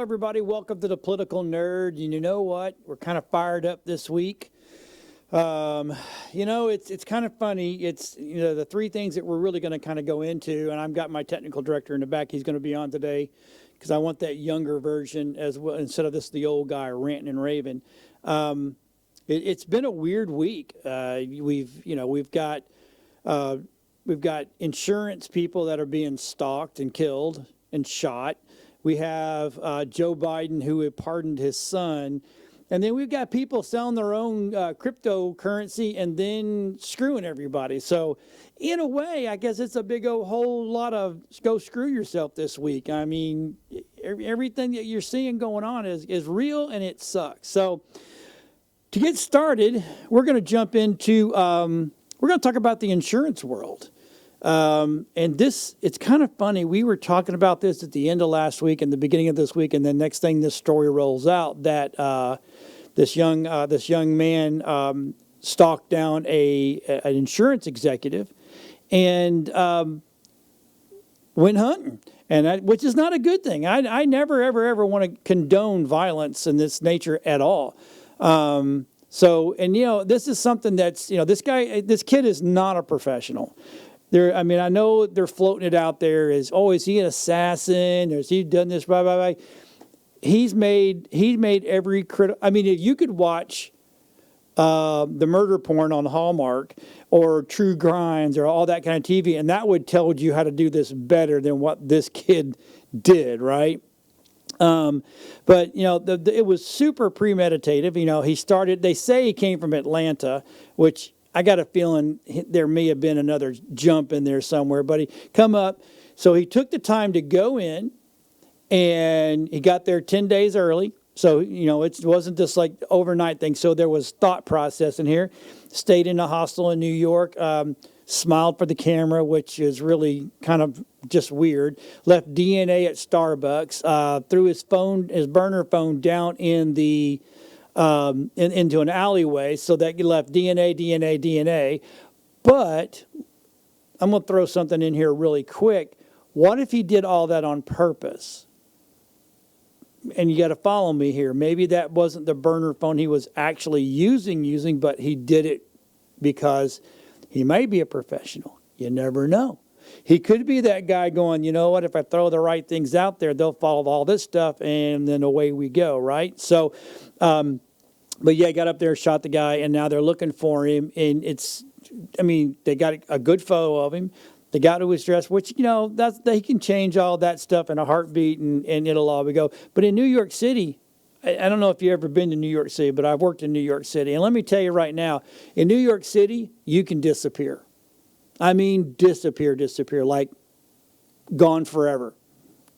everybody. Welcome to the Political Nerd. And you know what? We're kind of fired up this week. It's kind of funny. It's, the three things that we're really going to kind of go into, and I've got my technical director in the back. He's going to be on today because I want that younger version as well, instead of the old guy ranting and raving. It's been a weird week. We've got insurance people that are being stalked and killed and shot. We have Joe Biden, who had pardoned his son. And then we've got people selling their own cryptocurrency and then screwing everybody. So in a way, I guess it's a big whole lot of go screw yourself this week. I mean, everything that you're seeing going on is real and it sucks. So to get started, we're going to jump into, we're going to talk about the insurance world. It's kind of funny. We were talking about this at the end of last week and the beginning of this week, and the next thing this story rolls out that this young man stalked down an insurance executive and went hunting, which is not a good thing. I never ever want to condone violence in this nature at all. This is something that's this kid is not a professional. I know they're floating it out there as, is he an assassin? Or has he done this? Blah, blah, blah. He made every critical. If you could watch the murder porn on Hallmark or True Crimes or all that kind of TV, and that would tell you how to do this better than what this kid did, right? It was super premeditative. He started. They say he came from Atlanta, which I got a feeling there may have been another jump in there somewhere, but he come up. So he took the time to go in, and he got there 10 days early. So, it wasn't just like overnight thing. So there was thought process in here. Stayed in a hostel in New York, smiled for the camera, which is really kind of just weird. Left DNA at Starbucks, threw his burner phone down in the into an alleyway so that you left DNA. But I'm going to throw something in here really quick. What if he did all that on purpose? And you got to follow me here. Maybe that wasn't the burner phone he was actually using, but he did it because he may be a professional. You never know. He could be that guy going, you know what, if I throw the right things out there, they'll follow all this stuff, and then away we go, right? So, got up there, shot the guy, and now they're looking for him. And they got a good photo of him. They got to his dress, which, they can change all that stuff in a heartbeat, and it'll all go. But in New York City, I don't know if you've ever been to New York City, but I've worked in New York City. And let me tell you right now, in New York City, you can disappear. Disappear, like gone forever.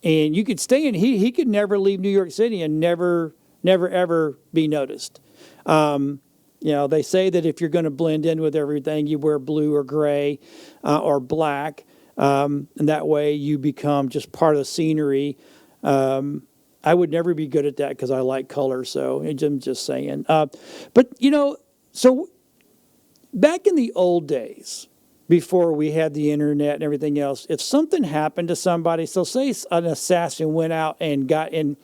And you could stay in, he could never leave New York City and never, ever be noticed. They say that if you're going to blend in with everything, you wear blue or gray or black, and that way you become just part of the scenery. I would never be good at that because I like color, so I'm just saying. So back in the old days, before we had the internet and everything else, if something happened to somebody, so say an assassin went out and got in,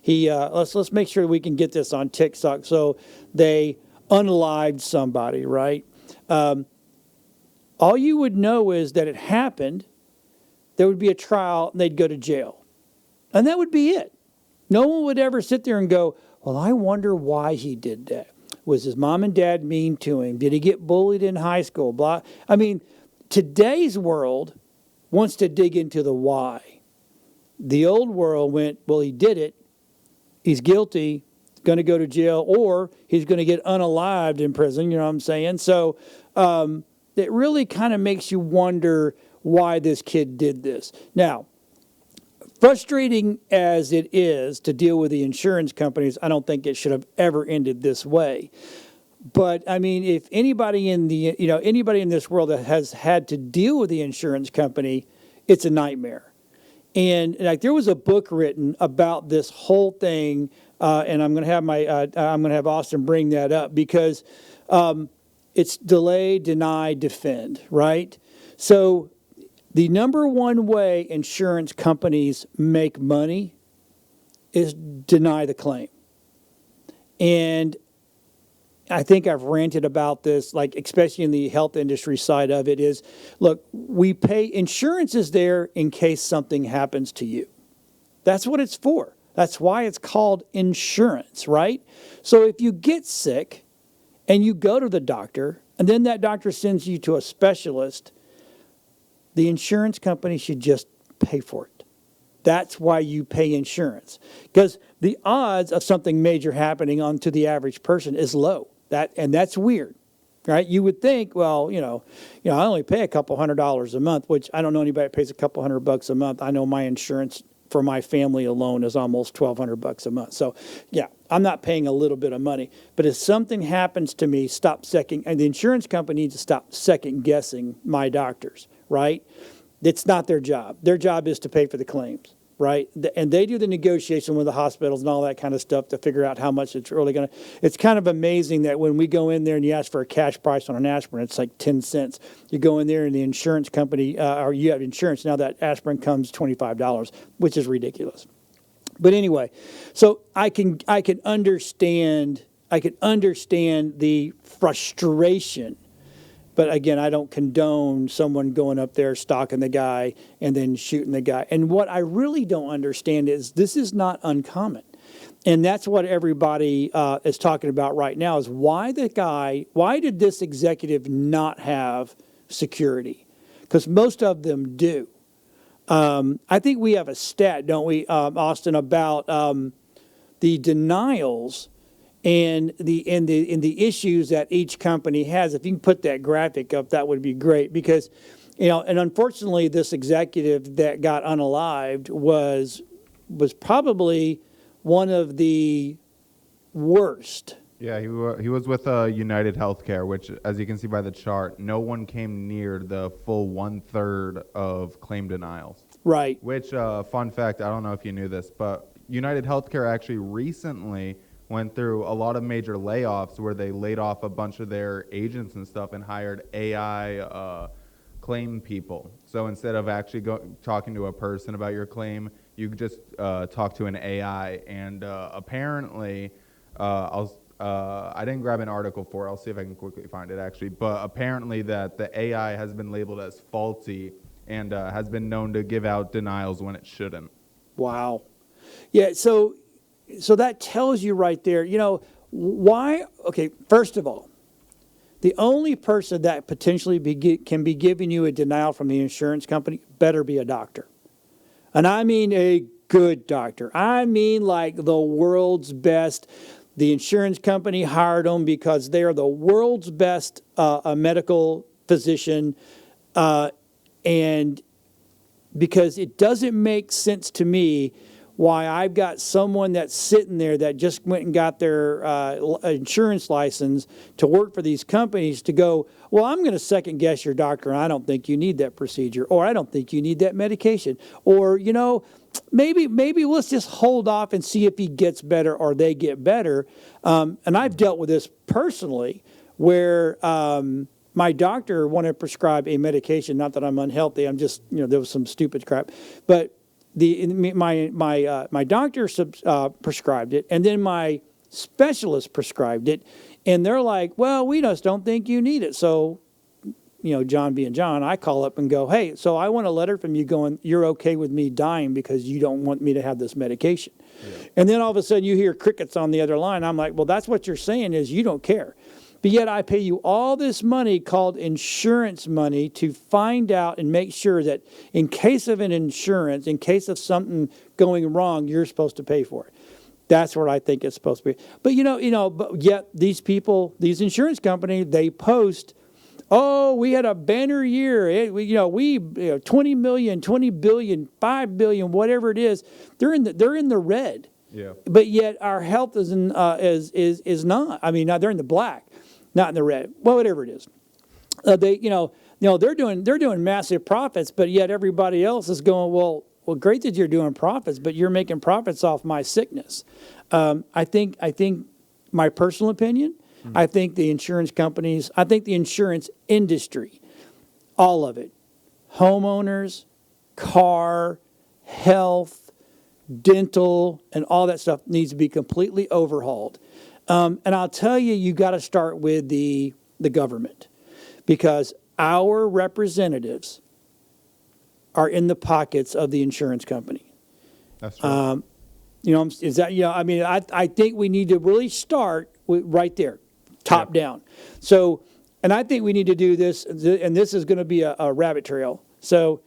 let's make sure we can get this on TikTok. So they unalived somebody, right? All you would know is that it happened. There would be a trial, and they'd go to jail. And that would be it. No one would ever sit there and go, well, I wonder why he did that. Was his mom and dad mean to him? Did he get bullied in high school? Blah. Today's world wants to dig into the why. The old world went, well, he did it. He's guilty. Going to go to jail, or he's going to get unalived in prison. You know what I'm saying? So it really kind of makes you wonder why this kid did this. Now, frustrating as it is to deal with the insurance companies, I don't think it should have ever ended this way. But if anybody in this world that has had to deal with the insurance company, it's a nightmare. And there was a book written about this whole thing. And I'm going to have Austin bring that up because it's delay, deny, defend, right? So the number one way insurance companies make money is deny the claim. And I think I've ranted about this, like especially in the health industry side of it is, look, we pay, insurance is there in case something happens to you. That's what it's for. That's why it's called insurance, right? So if you get sick and you go to the doctor and then that doctor sends you to a specialist, the insurance company should just pay for it. That's why you pay insurance, because the odds of something major happening onto the average person is low. And that's weird, right? You would think, well, I only pay a couple $100 a month, which I don't know anybody that pays a couple $100 a month. I know my insurance for my family alone is almost $1,200 a month. So, yeah, I'm not paying a little bit of money. But if something happens to me, and the insurance company needs to stop second guessing my doctors, right? It's not their job. Their job is to pay for the claims, right? And they do the negotiation with the hospitals and all that kind of stuff to figure out how much it's really going to. It's kind of amazing that when we go in there and you ask for a cash price on an aspirin, it's like 10 cents. You go in there and the insurance company, or you have insurance, now that aspirin comes $25, which is ridiculous. But anyway, so I can understand the frustration. But again, I don't condone someone going up there, stalking the guy, and then shooting the guy. And what I really don't understand is this is not uncommon. And that's what everybody is talking about right now is why did this executive not have security? Because most of them do. I think we have a stat, don't we, Austin, about the denials and the issues that each company has. If you can put that graphic up, that would be great, because and unfortunately this executive that got unalived was probably one of the worst. Yeah, he was with United Healthcare, which, as you can see by the chart, no one came near the full 1/3 of claim denials. Right. Which, fun fact, I don't know if you knew this, but United Healthcare actually recently went through a lot of major layoffs where they laid off a bunch of their agents and stuff and hired AI claim people. So instead of actually talking to a person about your claim, you could just talk to an AI. And apparently, I didn't grab an article for it. I'll see if I can quickly find it, actually. But apparently that the AI has been labeled as faulty and has been known to give out denials when it shouldn't. Wow. Yeah, so that tells you right there, why? Okay, first of all, the only person that potentially can be giving you a denial from the insurance company better be a doctor. And I mean a good doctor. I mean like the world's best. The insurance company hired them because they are the world's best medical physician. And because it doesn't make sense to me why I've got someone that's sitting there that just went and got their insurance license to work for these companies to go, well, I'm going to second guess your doctor, and I don't think you need that procedure, or I don't think you need that medication, or, maybe let's just hold off and see if he gets better or they get better. And I've dealt with this personally where my doctor wanted to prescribe a medication, not that I'm unhealthy, I'm just, there was some stupid crap, but my doctor prescribed it, and then my specialist prescribed it, and they're like, well, we just don't think you need it. So, John being John, I call up and go, hey, so I want a letter from you going, you're okay with me dying because you don't want me to have this medication. Yeah. And then all of a sudden you hear crickets on the other line. I'm like, well, that's what you're saying is you don't care. But yet I pay you all this money called insurance money to find out and make sure that in case of an insurance, in case of something going wrong, you're supposed to pay for it. That's what I think it's supposed to be. But but yet these people, these insurance companies, they post, oh, we had a banner year. We 20 million, 20 billion, 5 billion, whatever it is. They're in the red. Yeah. But yet our health is not. I mean, now they're in the black, not in the red. Well, whatever it is. They're doing massive profits, but yet everybody else is going, well, great that you're doing profits, but you're making profits off my sickness. I think my personal opinion, I think the insurance companies, I think the insurance industry, all of it, homeowners, car, health, dental, and all that stuff needs to be completely overhauled. And I'll tell you, you got to start with the government, because our representatives are in the pockets of the insurance company. That's right. I think we need to really start right there, top down. So, and I think we need to do this, and this is going to be a rabbit trail. So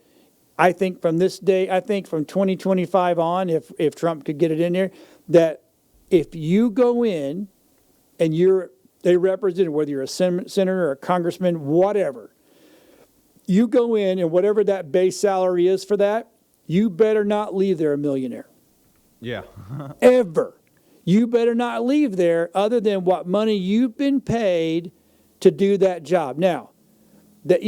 I think from this day, I think from 2025 on, if Trump could get it in there, that if you go in and they represent, whether you're a senator or a congressman, whatever, you go in and whatever that base salary is for that, you better not leave there a millionaire. Yeah. Ever. You better not leave there other than what money you've been paid to do that job. Now, that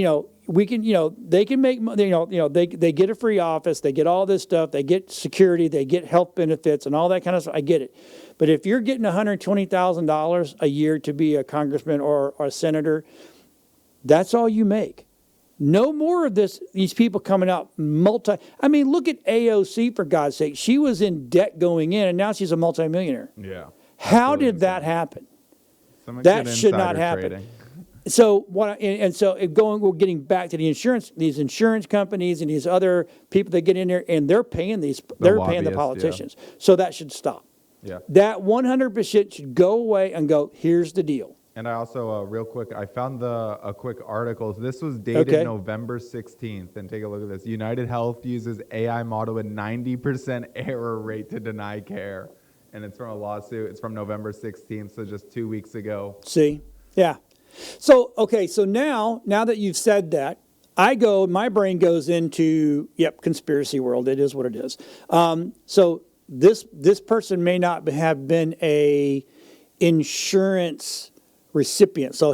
we can, they can make, they get a free office, they get all this stuff, they get security, they get health benefits and all that kind of stuff. I get it. But if you're getting $120,000 a year to be a congressman or a senator, that's all you make. No more of these people coming out look at AOC, for God's sake. She was in debt going in, and now she's a multimillionaire. Yeah. How did that happen? That should not happen. Trading. So we're getting back to these insurance companies and these other people that get in there, and they're paying the politicians. Yeah. So that should stop. Yeah. That 100% should go away and go, here's the deal. And I also, real quick, I found a quick article. This was dated November 16th. And take a look at this. United Health uses AI model with 90% error rate to deny care. And it's from a lawsuit. It's from November 16th, so just 2 weeks ago. See? Yeah. So, so now that you've said that, my brain goes into, conspiracy world. It is what it is. So this person may not have been a insurance recipient. So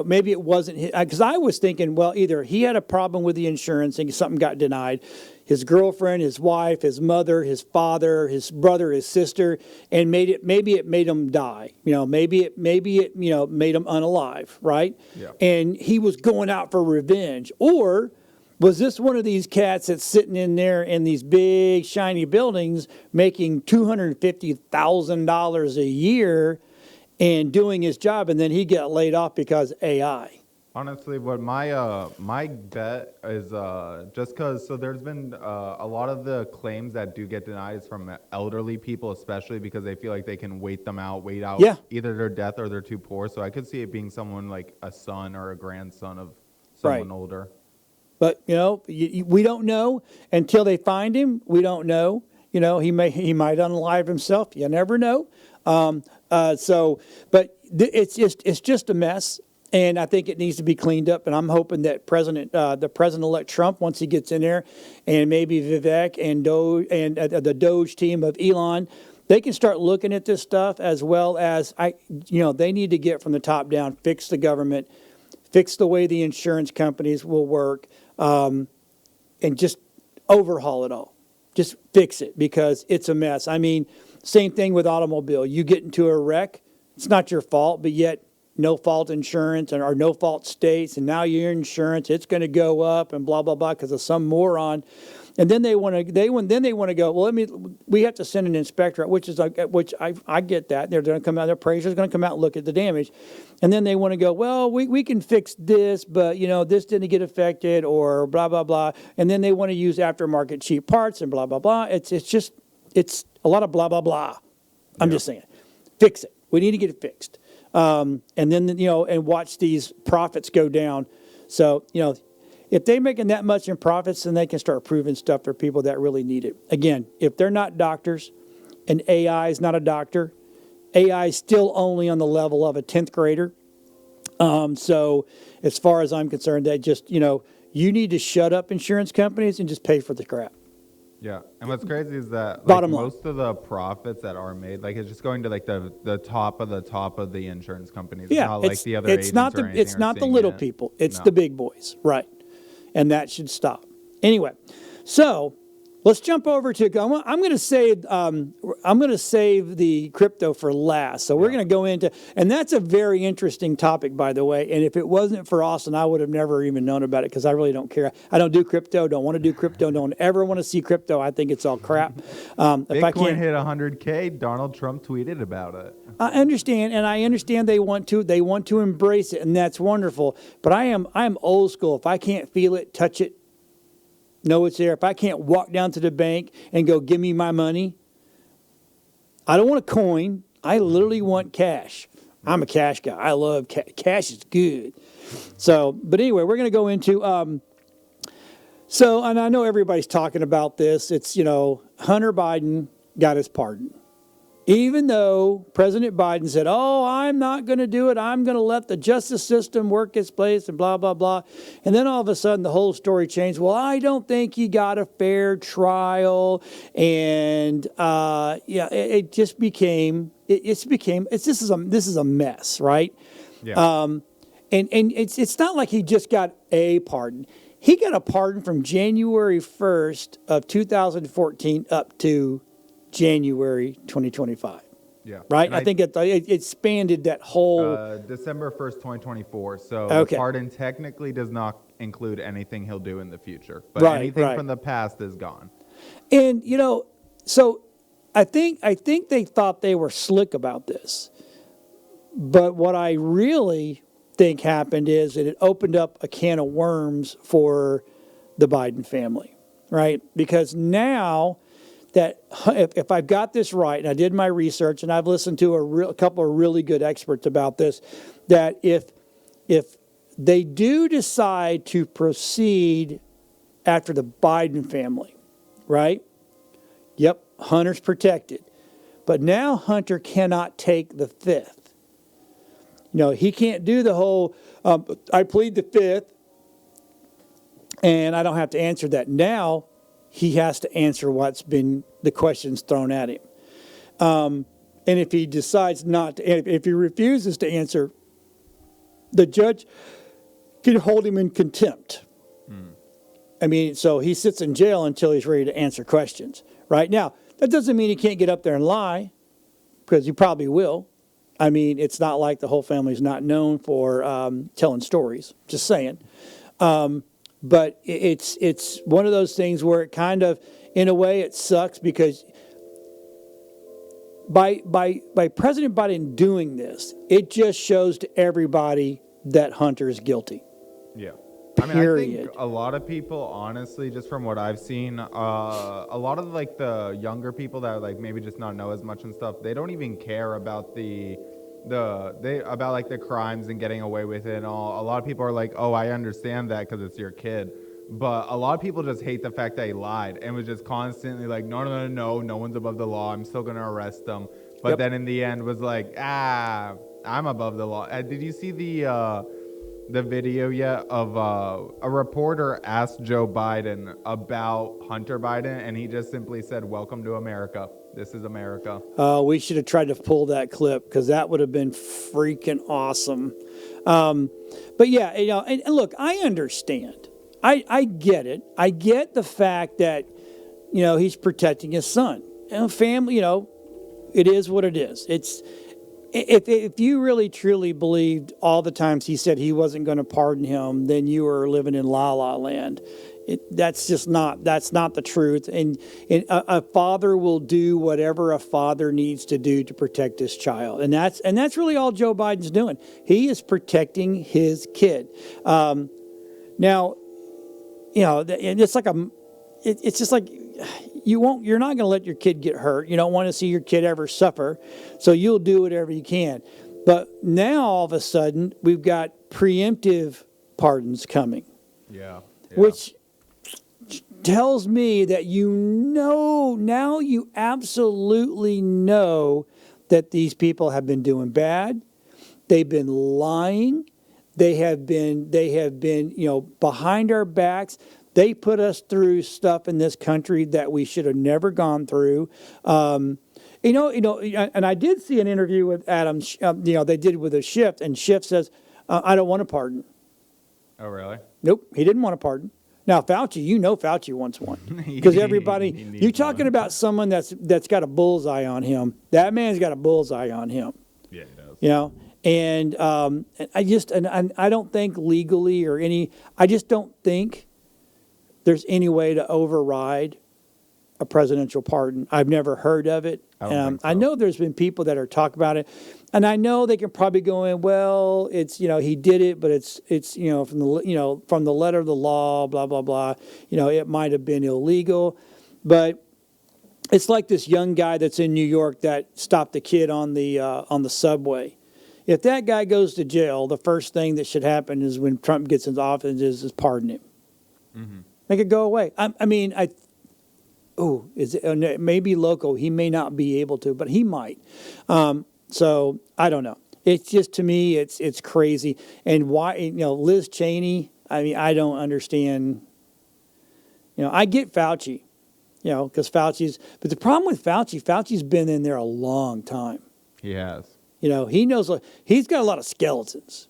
maybe it wasn't, because I was thinking, well, either he had a problem with the insurance and something got denied, his girlfriend, his wife, his mother, his father, his brother, his sister, and maybe it made him die. Maybe it made him unalive, right? Yeah. And he was going out for revenge. Or was this one of these cats that's sitting in there in these big shiny buildings making $250,000 a year and doing his job, and then he got laid off because AI? Honestly, what my bet is just because, so there's been a lot of the claims that do get denied is from elderly people, especially because they feel like they can wait out either their death or they're too poor. So I could see it being someone like a son or a grandson of someone older. But we don't know until they find him. We don't know. He might unalive himself. You never know. But it's just a mess, and I think it needs to be cleaned up. And I'm hoping that the President-elect Trump, once he gets in there, and maybe Vivek and the Doge team of Elon, they can start looking at this stuff, as well as they need to get from the top down, fix the government, fix the way the insurance companies will work, and just overhaul it all. Just fix it, because it's a mess. I mean, same thing with automobile. You get into a wreck, it's not your fault, but yet no fault insurance or no fault states, and now your insurance, it's going to go up and blah blah blah because of some moron. And then they want to go, well, we have to send an inspector, which I get that. They're going to come out, their appraiser's going to come out and look at the damage. And then they want to go, well, we can fix this, but this didn't get affected, or blah blah blah. And then they want to use aftermarket cheap parts and blah blah blah. It's a lot of blah blah blah. I'm just saying, fix it. We need to get it fixed. And then and watch these profits go down. So if they're making that much in profits, then they can start approving stuff for people that really need it. Again, if they're not doctors, and AI is not a doctor, AI is still only on the level of a 10th grader. So as far as I'm concerned, that just, you need to shut up insurance companies and just pay for the crap. Yeah, and what's crazy is that most of the profits that are made, it's just going to the top of the insurance companies. Yeah, it's not like the other it's not agents it's not the little people. It's the big boys, right? And that should stop. Anyway, so Let's jump over to. I'm going to save. I'm going to save the crypto for last. So we're going to go into, and that's a very interesting topic, by the way. And if it wasn't for Austin, I would have never even known about it because I really don't care. I don't do crypto. Don't want to do crypto. Don't ever want to see crypto. I think it's all crap. If I can't hit 100K, Donald Trump tweeted about it. I understand, and I understand they want to embrace it, and that's wonderful. But I'm old school. If I can't feel it, touch it, know it's there. If I can't walk down to the bank and go, give me my money, I don't want a coin. I literally want cash. I'm a cash guy. I love cash. Is good. So, but anyway, we're going to go into, and I know everybody's talking about this. It's, Hunter Biden got his pardon. Even though President Biden said, oh, I'm not going to do it. I'm going to let the justice system work its place and blah, blah, blah. And then all of a sudden the whole story changed. Well, I don't think he got a fair trial. And it just became, this is a mess, right? Yeah. And it's not like he just got a pardon. He got a pardon from January 1st of 2014 up to January 2025. Yeah. Right? I think it expanded that whole... December 1st, 2024. So okay. The pardon technically does not include anything he'll do in the future. But anything from the past is gone. And, so I think they thought they were slick about this. But what I really think happened is that it opened up a can of worms for the Biden family. Right? Because now... that if I've got this right, and I did my research, and I've listened to a couple of really good experts about this, that if they do decide to proceed after the Biden family, right? Yep, Hunter's protected. But now Hunter cannot take the fifth. He can't do the whole, I plead the fifth, and I don't have to answer that. Now, he has to answer what's been the questions thrown at him. And if he decides not to, if he refuses to answer, the judge can hold him in contempt. I mean, so he sits in jail until he's ready to answer questions. Right now, that doesn't mean he can't get up there and lie, because he probably will. I mean, it's not like the whole family's not known for telling stories. Just saying. But it's one of those things where it kind of, in a way, it sucks because by President Biden doing this, it just shows to everybody that Hunter is guilty. Yeah. Period. I think a lot of people, honestly, just from what I've seen, a lot of the younger people that maybe just not know as much and stuff, they don't even care about the crimes and getting away with it and all. A lot of people are like, oh, I understand that because it's your kid. But a lot of people just hate the fact that he lied and was just constantly like, no one's above the law. I'm still going to arrest them. But then in the end was like, I'm above the law. Did you see the video yet of a reporter asked Joe Biden about Hunter Biden, and he just simply said, welcome to America. This is America. We should have tried to pull that clip because that would have been freaking awesome. But yeah, and look, I understand. I get it. I get the fact that, he's protecting his son. And family, it is what it is. It's if you really truly believed all the times he said he wasn't going to pardon him, then you were living in la la land. That's not the truth. And a father will do whatever a father needs to do to protect his child. And that's really all Joe Biden's doing. He is protecting his kid. Now, it's just like you're not going to let your kid get hurt. You don't want to see your kid ever suffer. So you'll do whatever you can. But now all of a sudden we've got preemptive pardons coming. Yeah. Which tells me that now you absolutely know that these people have been doing bad. They've been lying. They have been behind our backs. They put us through stuff in this country that we should have never gone through. And I did see an interview with Adam, they did with a Schiff, and Schiff says, I don't want a pardon. Oh, really? Nope, he didn't want a pardon. Now, Fauci, Fauci wants one because everybody. He needs You're talking one. about someone that's got a bullseye on him. That man's got a bullseye on him. Yeah, he does. You know, and I don't think legally or I just don't think there's any way to override a presidential pardon. I've never heard of it. I don't think so. I know there's been people that are talking about it, and I know they can probably go in. Well, it's he did it, but it's from the letter of the law, blah blah blah. It might have been illegal, but it's like this young guy that's in New York that stopped the kid on the subway. If that guy goes to jail, the first thing that should happen is when Trump gets into office is pardon him, make it go away. Is it maybe local? He may not be able to, but he might. So I don't know. It's just, to me, it's crazy. And why? Liz Cheney. I mean, I don't understand. I get Fauci. Because but the problem with Fauci's been in there a long time. He has. He knows. He's got a lot of skeletons.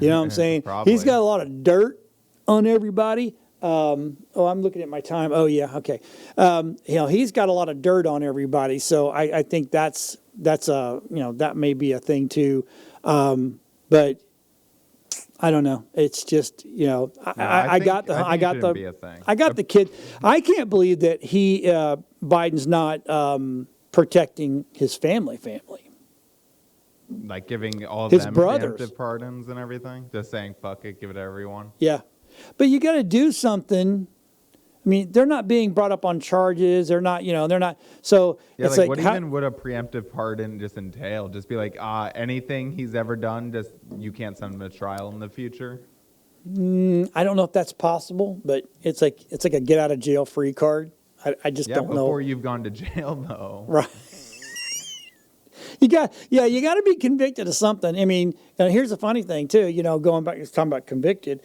You know what I'm saying? He's got a lot of dirt on everybody. I'm looking at my time. Oh yeah, okay. He's got a lot of dirt on everybody, so I think that's that may be a thing too. But I don't know. It's just I got the kid. I can't believe that Biden's not protecting his family. Like giving all of His them brothers. preemptive pardons and everything. Just saying, fuck it, give it to everyone. Yeah. But you got to do something. I mean, they're not being brought up on charges. They're not, they're not. So yeah, it's what even would a preemptive pardon just entail? Just be like, anything he's ever done, just you can't send him to trial in the future. I don't know if that's possible, but it's like a get out of jail free card. I just don't know. Before you've gone to jail, though. Right. You got to be convicted of something. I mean, here's the funny thing too. Going back, talking about convicted.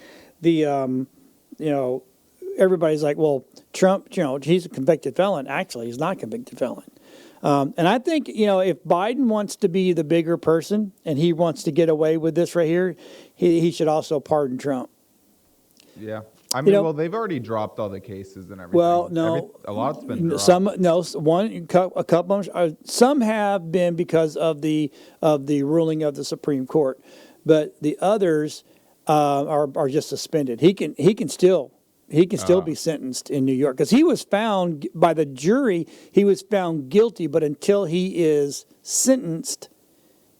Everybody's like, well, Trump, he's a convicted felon. Actually, he's not a convicted felon. And I think, if Biden wants to be the bigger person and he wants to get away with this right here, he should also pardon Trump. Yeah. I mean, they've already dropped all the cases and everything. Well, no. A lot's been dropped. A couple some have been because of the ruling of the Supreme Court, but the others are just suspended. He can still be sentenced in New York because he was found by the jury. He was found guilty, but until he is sentenced,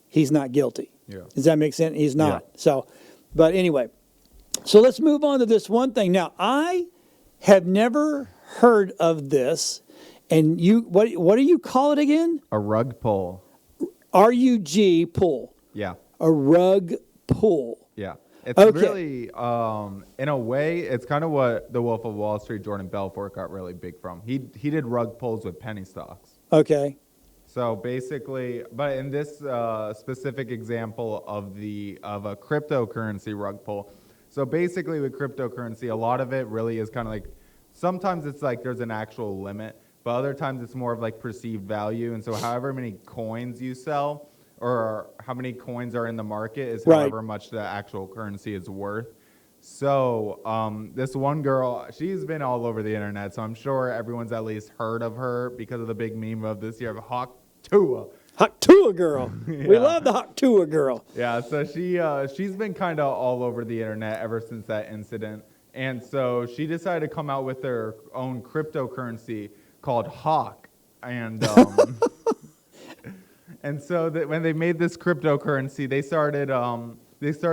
he's not guilty. Yeah. Does that make sense? He's not. Yeah. So, but anyway, so let's move on to this one thing. Now, I have never heard of this, and what do you call it again? A rug pull. RUG pull. Yeah. A rug pull. Yeah. It's Okay. really, in a way, it's kind of what the Wolf of Wall Street, Jordan Belfort, got really big from. He did rug pulls with penny stocks. Okay. So basically, but in this specific example of a cryptocurrency rug pull, so basically with cryptocurrency, a lot of it really is kind of like, sometimes it's like there's an actual limit, but other times it's more of like perceived value. And so however many coins you sell, or how many coins are in the market is however much the actual currency is worth. So this one girl, she's been all over the internet, so I'm sure everyone's at least heard of her because of the big meme of this year of Hawk Tuah. Hawk Tuah girl. Yeah. We love the Hawk Tuah girl. Yeah, so she's been kind of all over the internet ever since that incident. And so she decided to come out with her own cryptocurrency called Hawk. And and so when they made this cryptocurrency, they started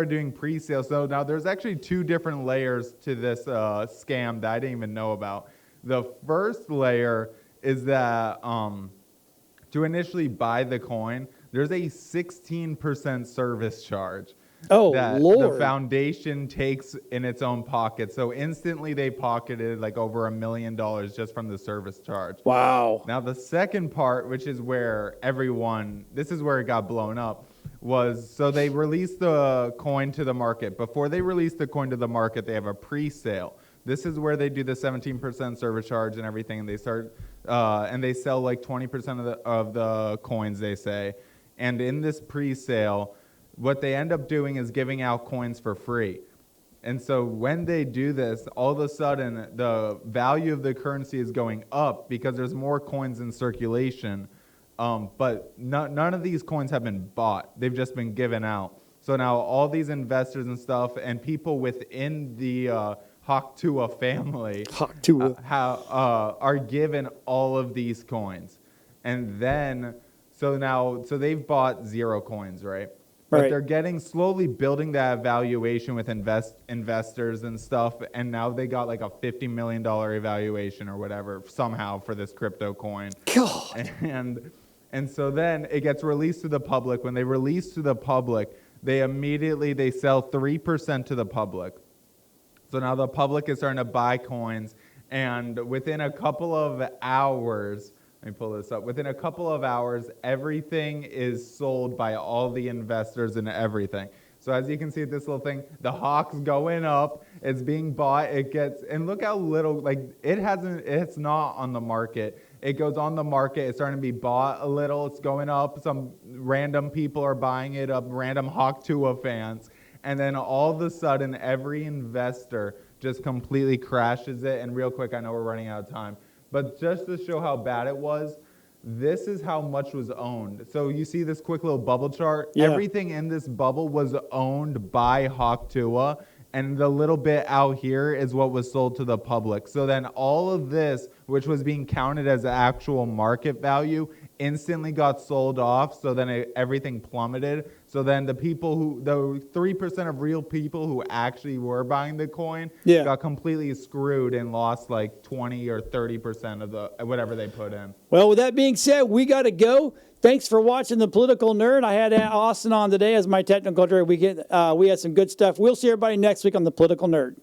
doing pre-sales. So now there's actually two different layers to this scam that I didn't even know about. The first layer is that to initially buy the coin, there's a 16% service charge. Oh, that Lord. The foundation takes in its own pocket. So instantly they pocketed like over $1 million just from the service charge. Wow. Now the second part, which is where this is where it got blown up, was so they released the coin to the market. Before they release the coin to the market, they have a pre-sale. This is where they do the 17% service charge and everything, and they start and they sell like 20% of the coins, they say. And in this pre-sale, what they end up doing is giving out coins for free. And so when they do this, all of a sudden the value of the currency is going up because there's more coins in circulation. But none of these coins have been bought. They've just been given out. So now all these investors and stuff and people within the Hawk Tuah family Hawk Tuah. Are given all of these coins. And then, so they've bought 0 coins, right? But Right. they're getting slowly building that valuation with investors and stuff, and now they got like a $50 million evaluation or whatever somehow for this crypto coin. God. And so then it gets released to the public. When they release to the public, they sell 3% to the public. So now the public is starting to buy coins, and within a couple of hours, let me pull this up. Within a couple of hours, everything is sold by all the investors and everything. So as you can see at this little thing, the Hawk's going up, it's being bought, and look how little, like it's not on the market. It goes on the market, it's starting to be bought a little, it's going up, some random people are buying it up, random Hawk Tuah fans, and then all of a sudden, every investor just completely crashes it, and real quick, I know we're running out of time, but just to show how bad it was, this is how much was owned. So you see this quick little bubble chart? Yeah. Everything in this bubble was owned by Hawk Tuah, and the little bit out here is what was sold to the public. So then all of this, which was being counted as actual market value, instantly got sold off, so then everything plummeted. So then the 3% of real people who actually were buying the coin got completely screwed and lost like 20 or 30% of the whatever they put in. Well, with that being said, we got to go. Thanks for watching The Political Nerd. I had Austin on today as my technical director. We had some good stuff. We'll see everybody next week on The Political Nerd.